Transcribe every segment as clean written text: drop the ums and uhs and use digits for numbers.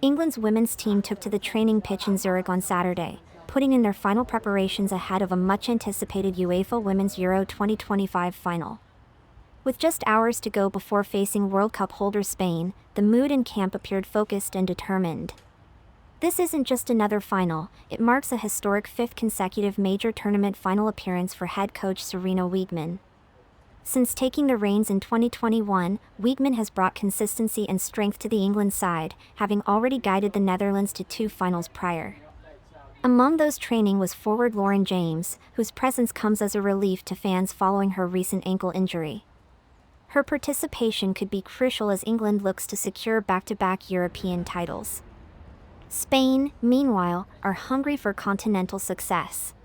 England's women's team took to the training pitch in Zurich on Saturday, putting in their final preparations ahead of a much-anticipated UEFA Women's Euro 2025 final. With just hours to go before facing World Cup holder Spain, the mood in camp appeared focused and determined. This isn't just another final, it marks a historic fifth consecutive major tournament final appearance for head coach Sarina Wiegman. Since taking the reins in 2021, Wiegman has brought consistency and strength to the England side, having already guided the Netherlands to 2 finals prior. Among those training was forward Lauren James, whose presence comes as a relief to fans following her recent ankle injury. Her participation could be crucial as England looks to secure back-to-back European titles. Spain, meanwhile, are hungry for continental success.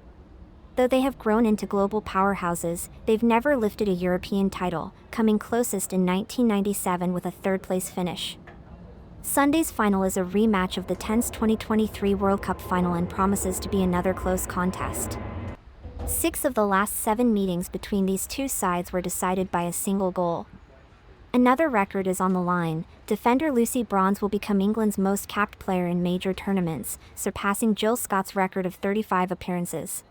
Though they have grown into global powerhouses, they've never lifted a European title, coming closest in 1997 with a third-place finish. Sunday's final is a rematch of the tense 2023 World Cup final and promises to be another close contest. 6 of the last 7 meetings between these two sides were decided by a single goal. Another record is on the line. Defender Lucy Bronze will become England's most capped player in major tournaments, surpassing Jill Scott's record of 35 appearances.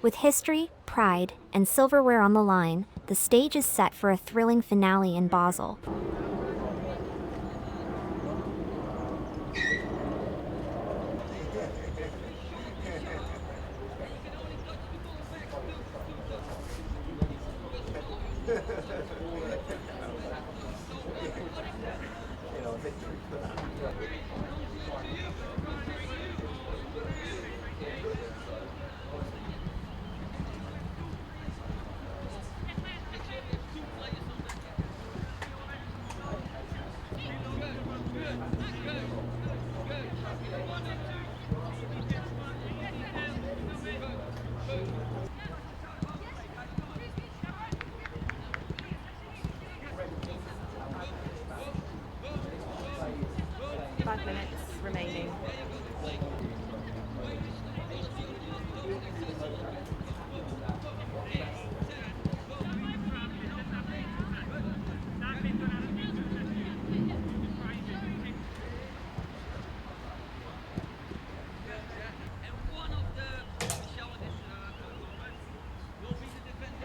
With history, pride, and silverware on the line, the stage is set for a thrilling finale in Basel. Five minutes remaining.